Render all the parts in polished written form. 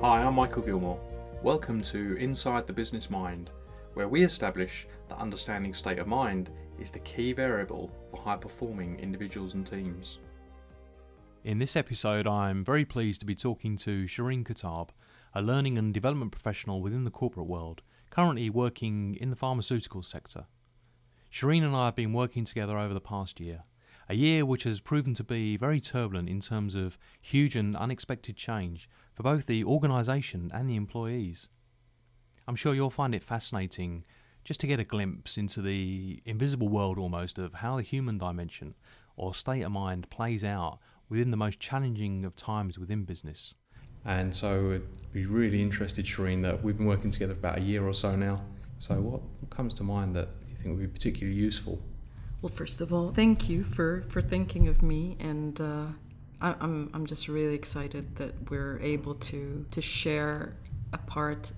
Hi, I'm Michael Gilmore. Welcome to Inside the Business Mind, where we establish that understanding state of mind is the key variable for high-performing individuals and teams. In this episode, I'm very pleased to be talking to Shireen Khattab, a learning and development professional within the corporate world, currently working in the pharmaceutical sector. Shireen and I have been working together over the past year, a year which has proven to be very turbulent in terms of huge and unexpected change for both the organisation and the employees. I'm sure you'll find it fascinating just to get a glimpse into the invisible world almost of how the human dimension or state of mind plays out within the most challenging of times within business. And so I'd be really interested, Shireen, that we've been working together for about a year or so now. So what comes to mind that you think would be particularly useful? Well, first of all, thank you for thinking of me, and I'm just really excited that we're able to share a part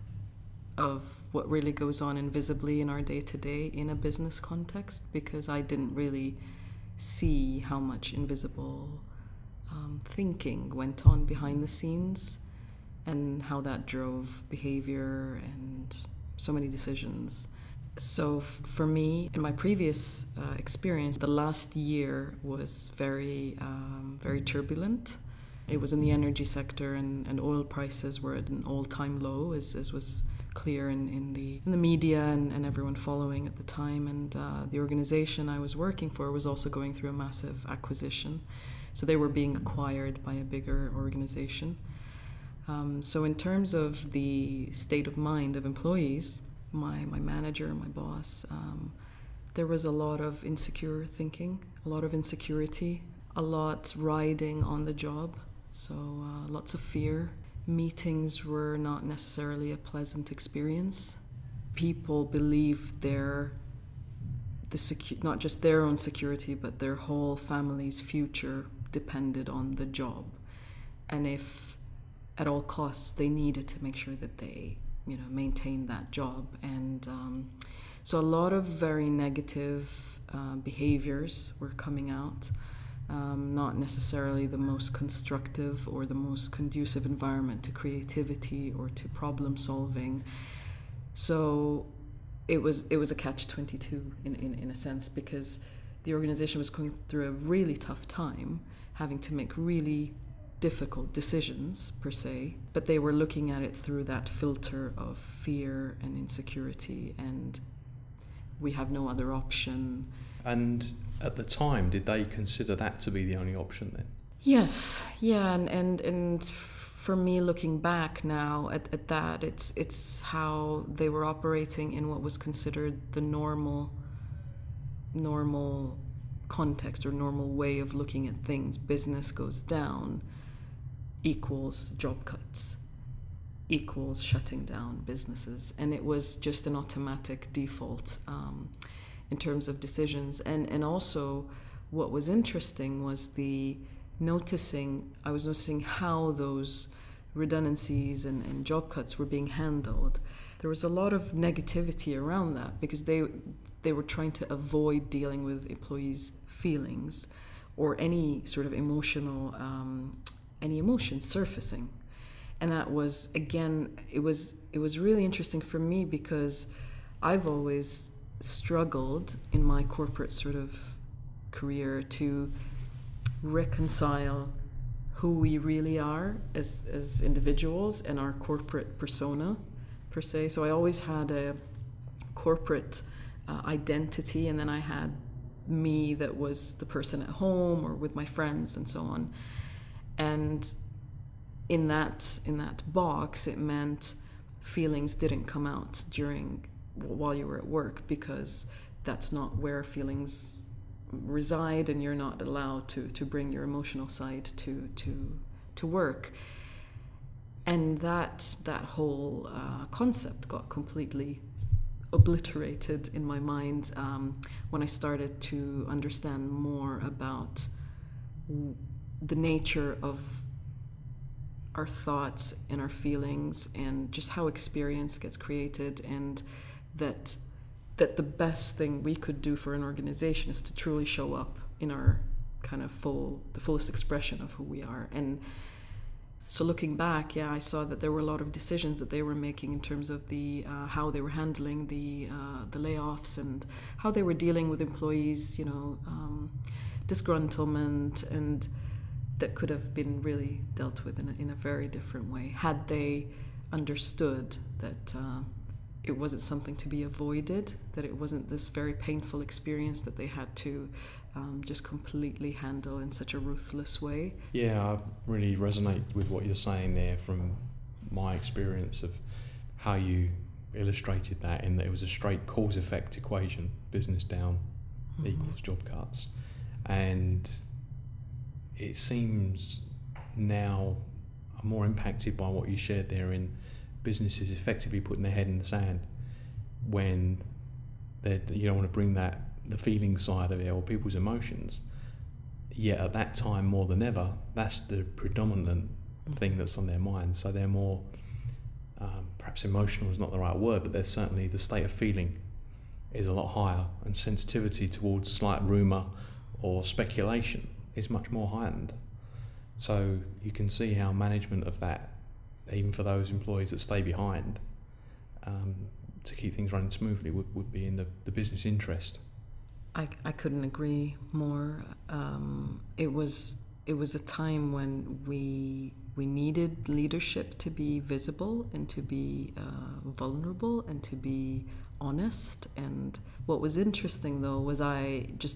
of what really goes on invisibly in our day-to-day in a business context, because I didn't really see how much invisible thinking went on behind the scenes and how that drove behavior and so many decisions. So for me, in my previous experience, the last year was very turbulent. It was in the energy sector, and oil prices were at an all-time low, as was clear in the media and everyone following at the time. And the organization I was working for was also going through a massive acquisition. So they were being acquired by a bigger organization. So in terms of the state of mind of employees, my manager, my boss, there was a lot of insecure thinking, a lot of insecurity, a lot riding on the job, so lots of fear. Meetings were not necessarily a pleasant experience. People believed not just their own security, but their whole family's future depended on the job. And if at all costs they needed to make sure that they maintain that job. And so a lot of very negative behaviors were coming out, not necessarily the most constructive or the most conducive environment to creativity or to problem solving. So it was a catch-22 in a sense, because the organization was going through a really tough time, having to make really difficult decisions per se, but they were looking at it through that filter of fear and insecurity, and we have no other option. And at the time, did they consider that to be the only option then? Yes, yeah, and for me, looking back now at that, it's how they were operating in what was considered the normal context or normal way of looking at things. Business goes down equals job cuts, equals shutting down businesses. And it was just an automatic default in terms of decisions. And also what was interesting was I was noticing how those redundancies and job cuts were being handled. There was a lot of negativity around that because they were trying to avoid dealing with employees' feelings or any sort of any emotion surfacing. And that was, again, it was really interesting for me, because I've always struggled in my corporate sort of career to reconcile who we really are as individuals and our corporate persona per se. So I always had a corporate identity, and then I had me that was the person at home or with my friends and so on. And in that box, it meant feelings didn't come out while you were at work, because that's not where feelings reside, and you're not allowed to bring your emotional side to work. And that whole concept got completely obliterated in my mind when I started to understand more about the nature of our thoughts and our feelings, and just how experience gets created, and that the best thing we could do for an organization is to truly show up in our kind of the fullest expression of who we are. And So looking back, yeah, I saw that there were a lot of decisions that they were making in terms of the how they were handling the layoffs and how they were dealing with employees, disgruntlement, and that could have been really dealt with in a very different way had they understood that it wasn't something to be avoided, that it wasn't this very painful experience that they had to just completely handle in such a ruthless way. Yeah, I really resonate with what you're saying there from my experience of how you illustrated that, in that it was a straight cause-effect equation. Business down equals job cuts. And it seems now I'm more impacted by what you shared there, in businesses effectively putting their head in the sand when you don't want to bring the feeling side of it or people's emotions. Yet at that time, more than ever, that's the predominant thing that's on their mind. So they're more, perhaps emotional is not the right word, but there's certainly the state of feeling is a lot higher, and sensitivity towards slight rumour or speculation is much more heightened. So you can see how management of that, even for those employees that stay behind, to keep things running smoothly would be in the business interest. I couldn't agree more. It was a time when we needed leadership to be visible and to be vulnerable and to be honest. And what was interesting though was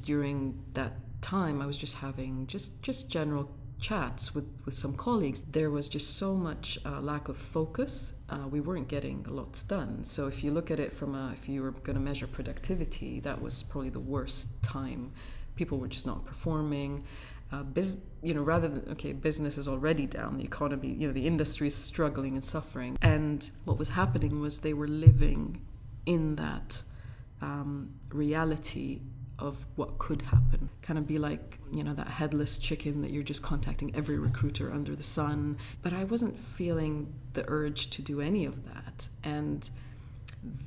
during that time I was just having just general chats with some colleagues. There was just so much lack of focus. We weren't getting lots done. So if you look at it if you were going to measure productivity, that was probably the worst time. People were just not performing. Rather than, business is already down, the economy, the industry is struggling and suffering. And what was happening was they were living in that reality of what could happen. Kind of be like, that headless chicken that you're just contacting every recruiter under the sun. But I wasn't feeling the urge to do any of that. And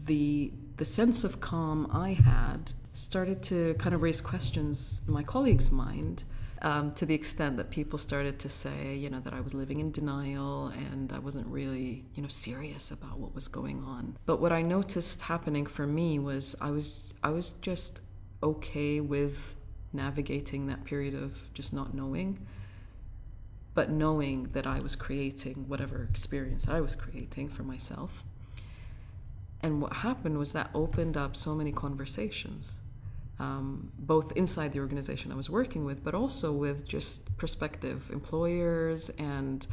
the sense of calm I had started to kind of raise questions in my colleagues' mind, to the extent that people started to say, that I was living in denial and I wasn't really, serious about what was going on. But what I noticed happening for me was I was just okay with navigating that period of just not knowing, but knowing that I was creating whatever experience I was creating for myself. And what happened was that opened up so many conversations, both inside the organization I was working with, but also with just prospective employers and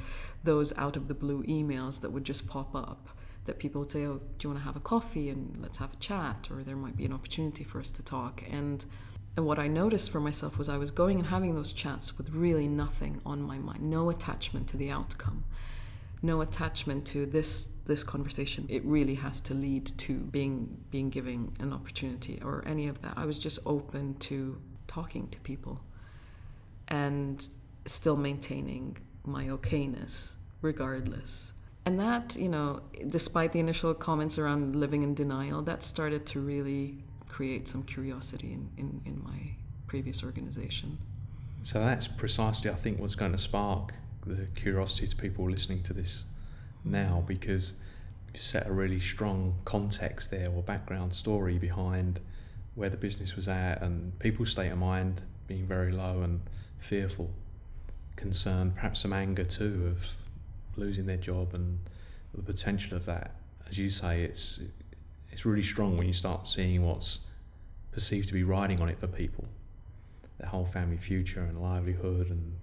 those out of the blue emails that would just pop up, that people would say, oh, do you want to have a coffee and let's have a chat, or there might be an opportunity for us to talk. And what I noticed for myself was I was going and having those chats with really nothing on my mind, no attachment to the outcome, no attachment to this conversation. It really has to lead to being given an opportunity or any of that. I was just open to talking to people and still maintaining my okayness regardless. And that, despite the initial comments around living in denial, that started to really create some curiosity in my previous organization. So that's precisely, I think, what's going to spark the curiosity to people listening to this now, because you set a really strong context there, or background story behind where the business was at and people's state of mind being very low and fearful, concerned, perhaps some anger too of losing their job and the potential of that. As you say, it's really strong when you start seeing what's perceived to be riding on it for people, their whole family future and livelihood and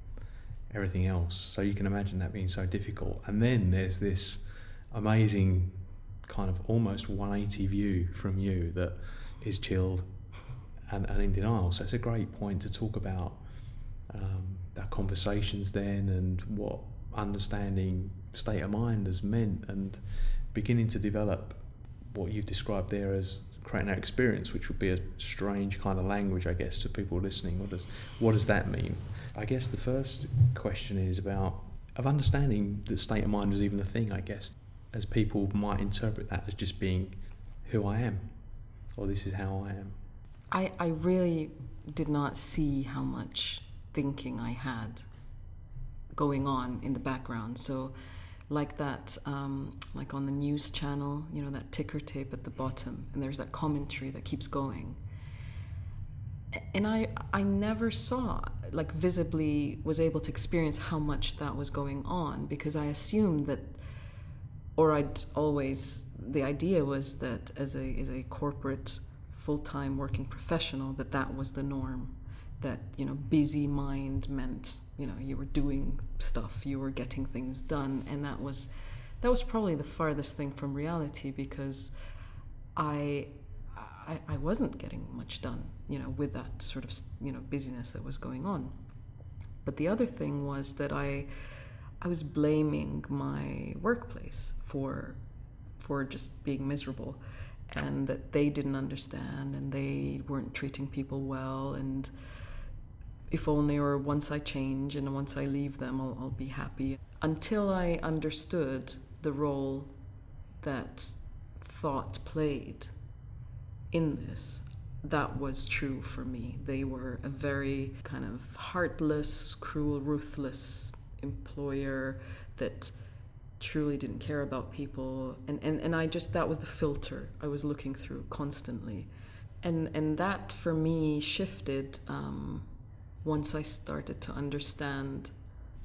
everything else. So you can imagine that being so difficult. And then there's this amazing kind of almost 180 view from you that is chilled and in denial. So it's a great point to talk about our conversations then, and what understanding state of mind has meant, and beginning to develop what you've described there as creating that experience, which would be a strange kind of language, I guess, to people listening. What does that mean? I guess the first question is of understanding that state of mind is even a thing, I guess, as people might interpret that as just being who I am, or this is how I am. I really did not see how much thinking I had going on in the background. So like that, like on the news channel, you know, that ticker tape at the bottom, and there's that commentary that keeps going. And I never saw, like visibly was able to experience how much that was going on, because I assumed that, or the idea was that as a corporate full-time working professional, that was the norm, that, you know, busy mind meant, you know, you were doing stuff, you were getting things done, and that was probably the farthest thing from reality, because I wasn't getting much done, you know, with that sort of, you know, busyness that was going on. But the other thing was that I was blaming my workplace for just being miserable, and that they didn't understand, and they weren't treating people well, and if only, or once I change and once I leave them, I'll be happy. Until I understood the role that thought played in this, that was true for me. They were a very kind of heartless, cruel, ruthless employer that truly didn't care about people, and I just, that was the filter I was looking through constantly, and that for me shifted once I started to understand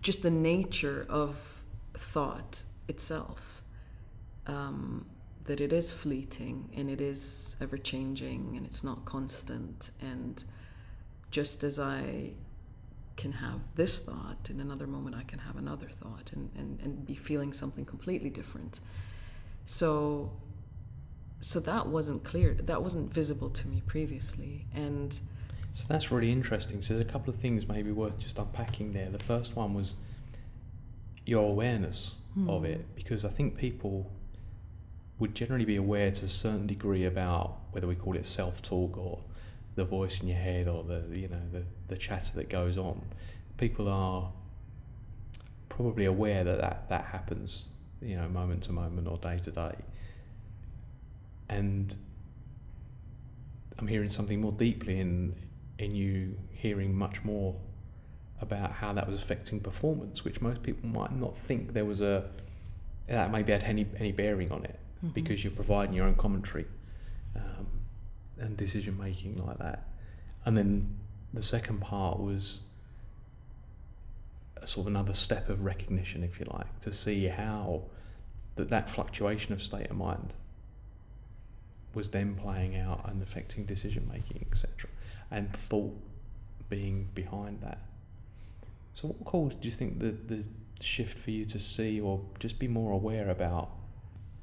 just the nature of thought itself, that it is fleeting and it is ever changing and it's not constant, and just as I can have this thought, in another moment I can have another thought and be feeling something completely different. So that wasn't clear, that wasn't visible to me previously. And so that's really interesting. So there's a couple of things maybe worth just unpacking there. The first one was your awareness of it, because I think people would generally be aware to a certain degree about whether we call it self-talk or the voice in your head or the chatter that goes on. People are probably aware that happens, you know, moment to moment or day to day. And I'm hearing something more deeply in you hearing much more about how that was affecting performance, which most people might not think there was that maybe had any bearing on it, because you're providing your own commentary and decision making like that. And then the second part was a sort of another step of recognition, if you like, to see how that fluctuation of state of mind was then playing out and affecting decision making, etc., and thought being behind that. So what caused, do you think, the shift for you to see or just be more aware about?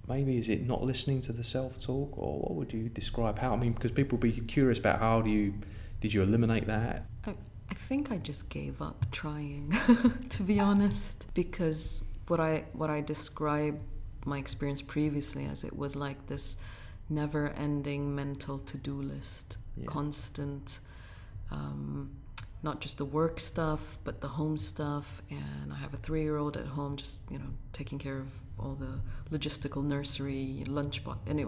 Maybe is it not listening to the self-talk, or what would you describe? How, I mean, because people would be curious about how did you eliminate that? I think I just gave up trying, to be honest, because what I described my experience previously as, it was like this never-ending mental to-do list, constant, not just the work stuff, but the home stuff. And I have a 3-year-old at home, just, you know, taking care of all the logistical nursery, lunchbox. And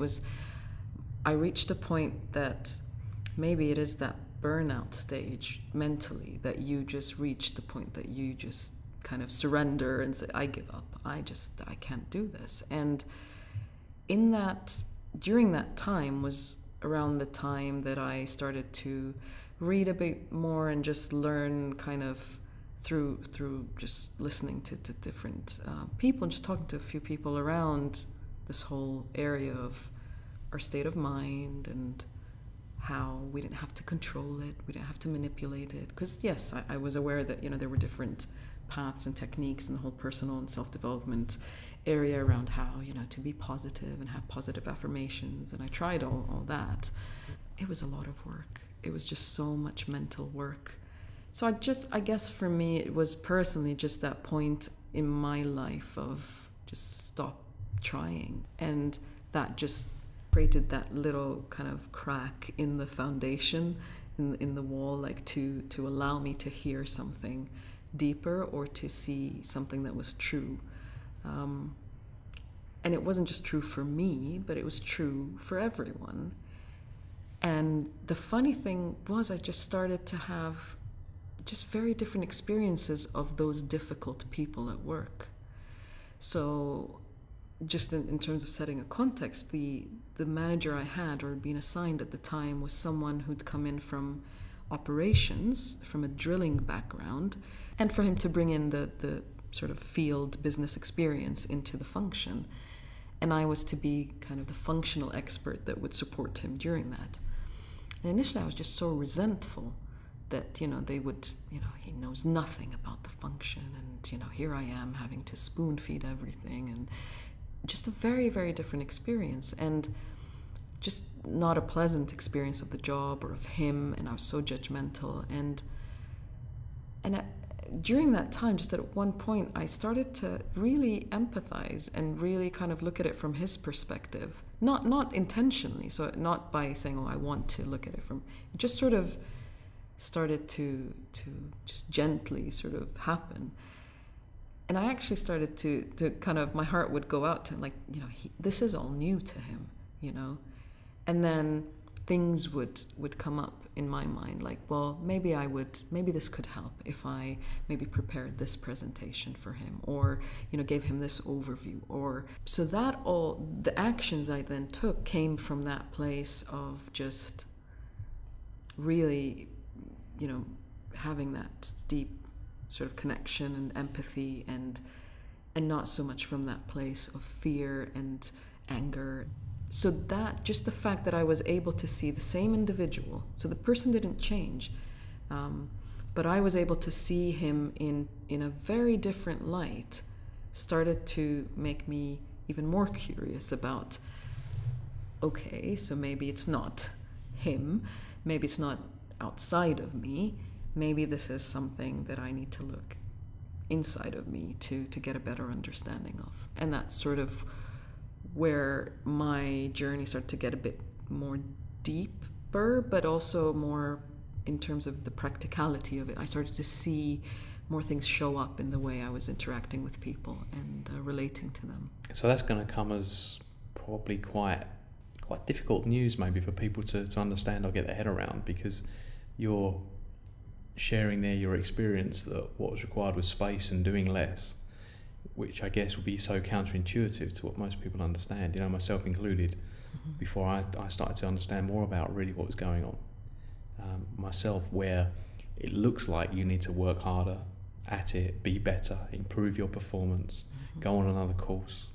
I reached a point that maybe it is that burnout stage mentally, that you just reach the point that you just kind of surrender and say, I give up. I can't do this. And during that time was around the time that I started to read a bit more and just learn kind of through just listening to different people, just talking to a few people around this whole area of our state of mind and how we didn't have to control it, we didn't have to manipulate it. Because yes, I was aware that, you know, there were different paths and techniques in the whole personal and self-development area around how, you know, to be positive and have positive affirmations, and I tried all that. It was a lot of work. It was just so much mental work. So I guess for me, it was personally just that point in my life of just stop trying. And that just created that little kind of crack in the foundation, in the wall, like to allow me to hear something deeper or to see something that was true. And it wasn't just true for me, but it was true for everyone. And the funny thing was, I just started to have just very different experiences of those difficult people at work. So just in terms of setting a context, the manager I had or had been assigned at the time was someone who'd come in from operations, from a drilling background, and for him to bring in the sort of field business experience into the function. And I was to be kind of the functional expert that would support him during that. And initially I was just so resentful that, they would, he knows nothing about the function, and, here I am having to spoon feed everything, and just a very, very different experience, and just not a pleasant experience of the job or of him, and I was so judgmental. And during that time, just at one point, I started to really empathize and really kind of look at it from his perspective, not intentionally, so not by saying, I want to look at it from, it just sort of started to just gently sort of happen. And I actually started to kind of, my heart would go out to him, like, this is all new to him, And then things would come up in my mind, like, well, maybe this could help if I maybe prepared this presentation for him, or, gave him this overview. Or so that all, the actions I then took came from that place of just really, having that deep sort of connection and empathy, and not so much from that place of fear and anger. So that, just the fact that I was able to see the same individual, so the person didn't change, but I was able to see him in a very different light, started to make me even more curious about, okay, so maybe it's not him, maybe it's not outside of me, maybe this is something that I need to look inside of me to get a better understanding of. And that's sort of where my journey started to get a bit more deeper, but also more in terms of the practicality of it. I started to see more things show up in the way I was interacting with people and relating to them. So that's going to come as probably quite difficult news maybe for people to understand or get their head around, because you're sharing there your experience that what was required was space and doing less, which I guess would be so counterintuitive to what most people understand, myself included, before I started to understand more about really what was going on. Myself, where it looks like you need to work harder at it, be better, improve your performance, go on another course,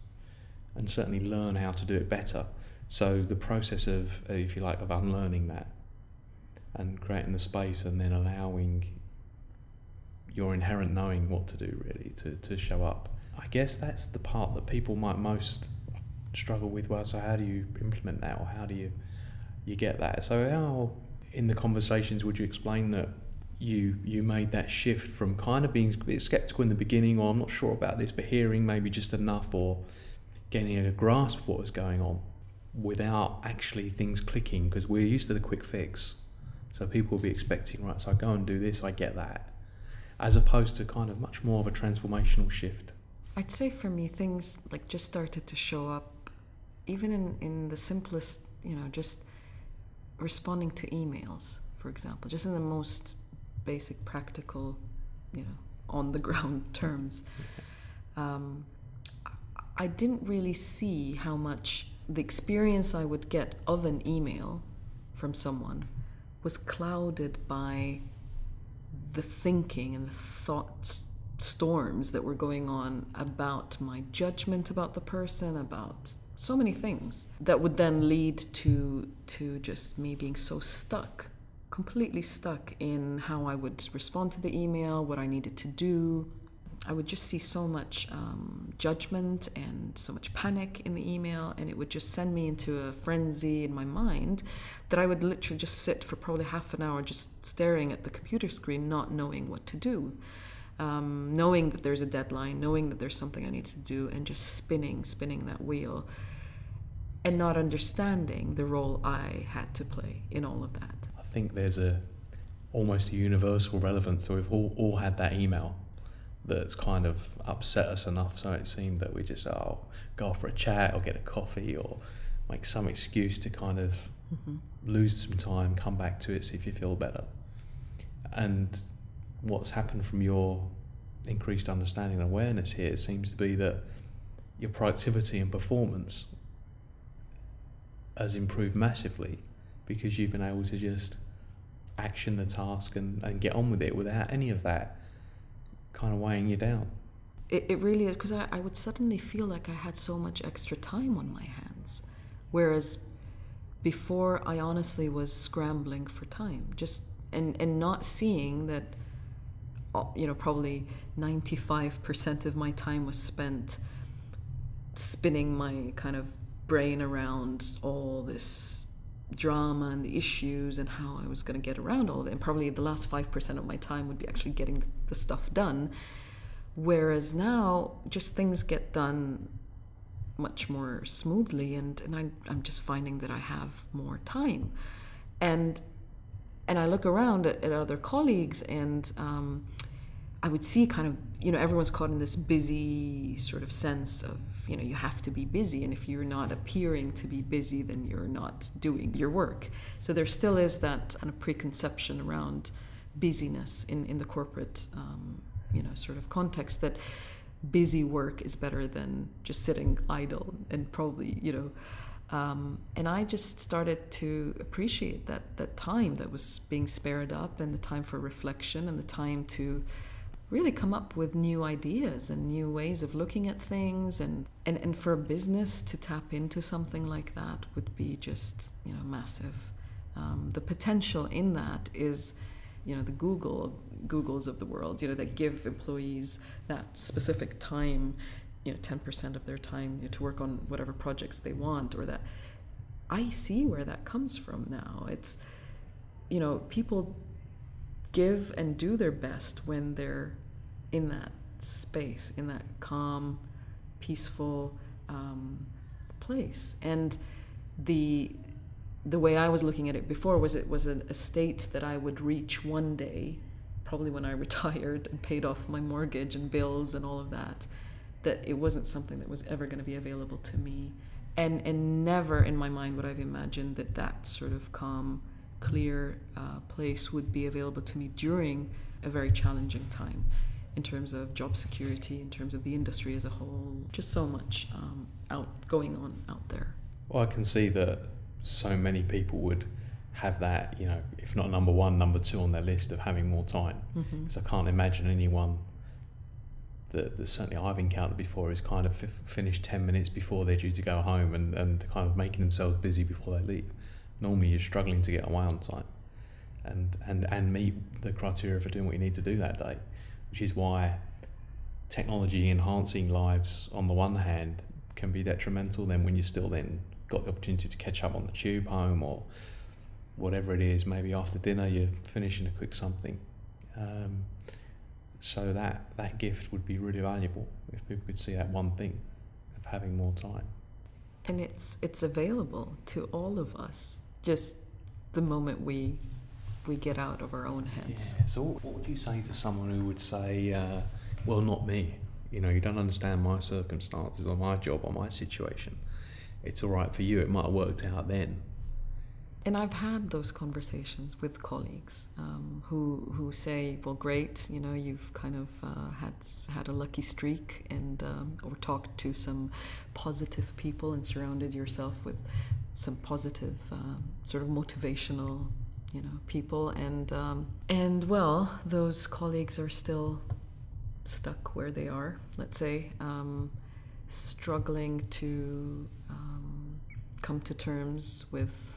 and certainly learn how to do it better. So the process of, if you like, of unlearning that and creating the space, and then allowing your inherent knowing what to do really to show up. I guess that's the part that people might most struggle with. Well, so how do you implement that, or how do you get that? So how, in the conversations, would you explain that you made that shift from kind of being a bit skeptical in the beginning, or I'm not sure about this, but hearing maybe just enough, or getting a grasp of what was going on without actually things clicking, because we're used to the quick fix. So people will be expecting, right, so I go and do this, I get that, as opposed to kind of much more of a transformational shift. I'd say for me, things like just started to show up even in the simplest, just responding to emails, for example, just in the most basic, practical, on the ground terms. I didn't really see how much the experience I would get of an email from someone was clouded by the thinking and the thought storms that were going on about my judgment about the person, about so many things that would then lead to just me being so stuck, completely stuck in how I would respond to the email, what I needed to do. I would just see so much judgment and so much panic in the email, and it would just send me into a frenzy in my mind that I would literally just sit for probably half an hour just staring at the computer screen, not knowing what to do, knowing that there's a deadline, knowing that there's something I need to do, and just spinning that wheel, and not understanding the role I had to play in all of that. I think there's almost a universal relevance. So we've all had that email that's kind of upset us enough, so it seemed that we just go for a chat or get a coffee or make some excuse to kind of lose some time, come back to it, see if you feel better. And what's happened from your increased understanding and awareness here seems to be that your productivity and performance has improved massively because you've been able to just action the task and get on with it without any of that kind of weighing you down. It really is, because I would suddenly feel like I had so much extra time on my hands, whereas before I honestly was scrambling for time, just and not seeing that, probably 95% of my time was spent spinning my kind of brain around all this drama and the issues and how I was going to get around all of it. And probably the last 5% of my time would be actually getting the stuff done. Whereas now, just things get done much more smoothly, and I'm just finding that I have more time. And I look around at other colleagues, and I would see kind of, everyone's caught in this busy sort of sense of, you have to be busy. And if you're not appearing to be busy, then you're not doing your work. So there still is that kind of preconception around busyness in the corporate, sort of context, that busy work is better than just sitting idle and probably, and I just started to appreciate that time that was being spared up, and the time for reflection, and the time to really come up with new ideas and new ways of looking at things, and for a business to tap into something like that would be just massive. The potential in that is the Googles of the world, that give employees that specific time, 10% of their time to work on whatever projects they want, or that. I see where that comes from now. It's, people give and do their best when they're in that space, in that calm, peaceful place. And the way I was looking at it before was it was a state that I would reach one day, probably when I retired and paid off my mortgage and bills and all of that it wasn't something that was ever going to be available to me. And never in my mind would I've imagined that sort of calm, clear place would be available to me during a very challenging time in terms of job security, in terms of the industry as a whole. Just so much going on out there. Well, I can see that so many people would have that, if not number one, number two on their list of having more time. Because I can't imagine anyone that certainly I've encountered before is kind of finished 10 minutes before they're due to go home and kind of making themselves busy before they leave. Normally you're struggling to get away on time and meet the criteria for doing what you need to do that day, which is why technology enhancing lives on the one hand can be detrimental then when you still then got the opportunity to catch up on the tube home or whatever it is. Maybe after dinner you're finishing a quick something. So that gift would be really valuable if people could see that one thing of having more time. And it's available to all of us, just the moment we get out of our own heads. Yeah. So what would you say to someone who would say, well, not me, you don't understand my circumstances or my job or my situation. It's all right for you, it might have worked out then. And I've had those conversations with colleagues who say, well, great, you've kind of had a lucky streak, and or talked to some positive people and surrounded yourself with some positive sort of motivational, people, and well, those colleagues are still stuck where they are, let's say, struggling to come to terms with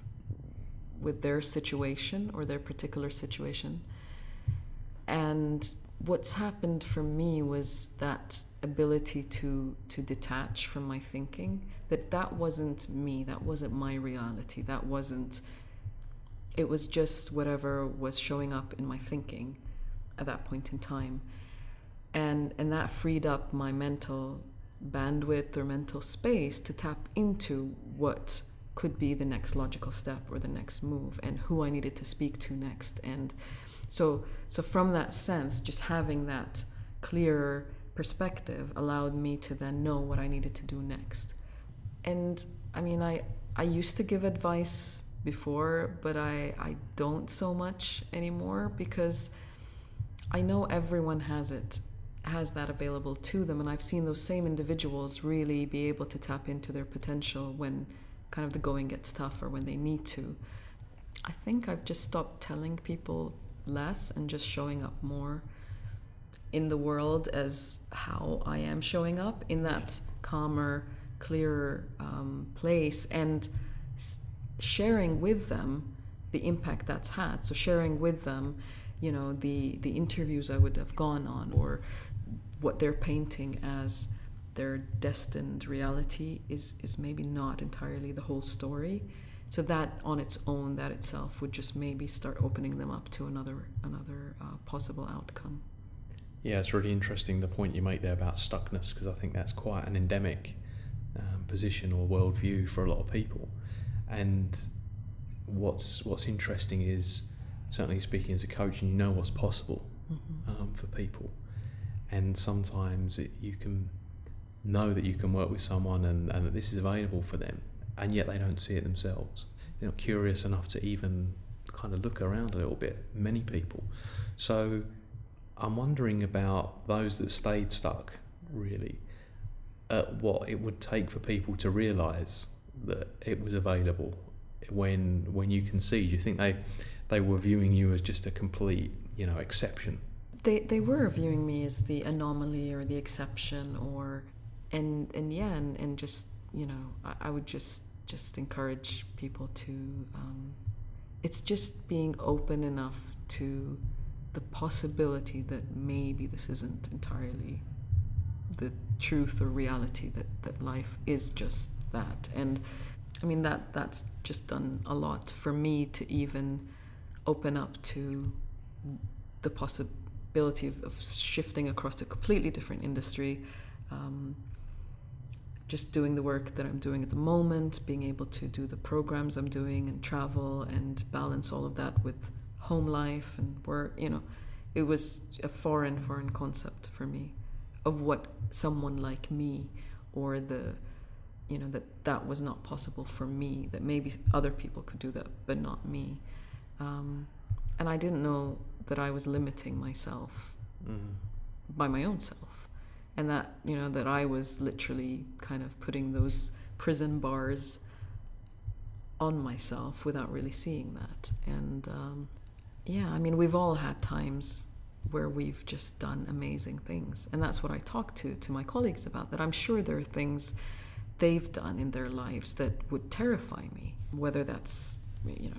their situation or their particular situation. And what's happened for me was that ability to detach from my thinking, that wasn't me, that wasn't my reality, it was just whatever was showing up in my thinking at that point in time. And that freed up my mental bandwidth or mental space to tap into what could be the next logical step or the next move and who I needed to speak to next. And so from that sense, just having that clearer perspective allowed me to then know what I needed to do next. And I mean, I used to give advice before, but I don't so much anymore, because I know everyone has that available to them, and I've seen those same individuals really be able to tap into their potential when kind of the going gets tough or when they need to. I think I've just stopped telling people less and just showing up more in the world as how I am showing up in that calmer, clearer place, and sharing with them the impact that's had. So sharing with them, you know, the interviews I would have gone on, or what they're painting as their destined reality is maybe not entirely the whole story. So that on its own, that itself would just maybe start opening them up to another possible outcome. Yeah, it's really interesting the point you make there about stuckness, because I think that's quite an endemic position or worldview for a lot of people. And what's interesting is, certainly speaking as a coach, and you know what's possible for people, and sometimes you can know that you can work with someone and that this is available for them, and yet they don't see it themselves. They're not curious enough to even kind of look around a little bit, many people. So I'm wondering about those that stayed stuck, really, what it would take for people to realise that it was available when you concede. Do you think they were viewing you as just a complete, exception? They were viewing me as the anomaly or the exception, and just, I would just encourage people to, it's just being open enough to the possibility that maybe this isn't entirely the truth or reality, that life is just that. And I mean, that's just done a lot for me to even open up to the possibility of shifting across a completely different industry, just doing the work that I'm doing at the moment, being able to do the programs I'm doing and travel and balance all of that with home life and work. It was a foreign concept for me of what someone like me, or that was not possible for me, that maybe other people could do that but not me, and I didn't know that I was limiting myself by my own self, and that that I was literally kind of putting those prison bars on myself without really seeing that. And I mean, we've all had times where we've just done amazing things, and that's what I talk to my colleagues about, that I'm sure there are things they've done in their lives that would terrify me, whether that's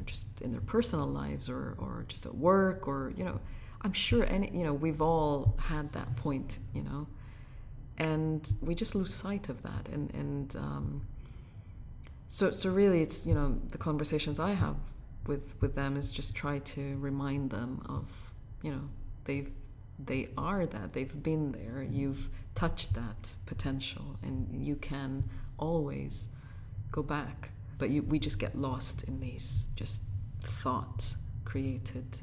just in their personal lives or just at work, or I'm sure we've all had that point, and we just lose sight of that, and so really it's the conversations I have with them is just try to remind them of they are that, they've been there, you've touched that potential, and you can always go back. But we just get lost in these just thought created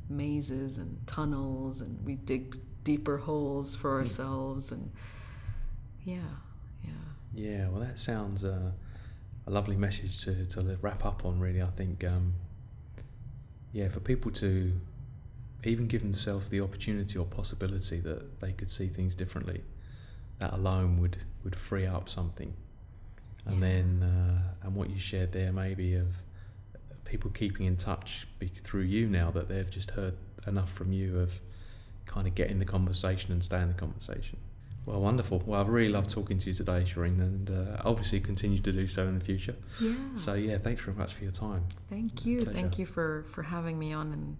mazes and tunnels, and we dig deeper holes for ourselves, and yeah, well, that sounds a lovely message to wrap up on, really. I think for people to even give themselves the opportunity or possibility that they could see things differently, that alone would free up something. And then and what you shared there, maybe, of people keeping in touch through you, now that they've just heard enough from you, of kind of getting the conversation and stay in the conversation. Well, wonderful. Well, I've really loved talking to you today, Shireen, and obviously continue to do so in the future. Yeah. So thanks very much for your time. Thank you. Pleasure. Thank you for having me on, and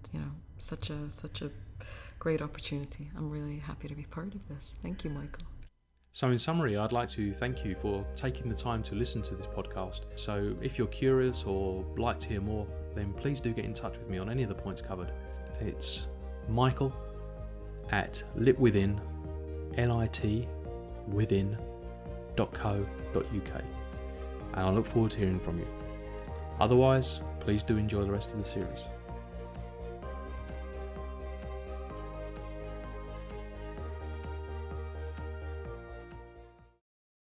such a great opportunity. I'm really happy to be part of this. Thank you, Michael. So in summary, I'd like to thank you for taking the time to listen to this podcast. So if you're curious or like to hear more, then please do get in touch with me on any of the points covered. It's Michael at litwithin, litwithin.co.uk, and I look forward to hearing from you. Otherwise, please do enjoy the rest of the series.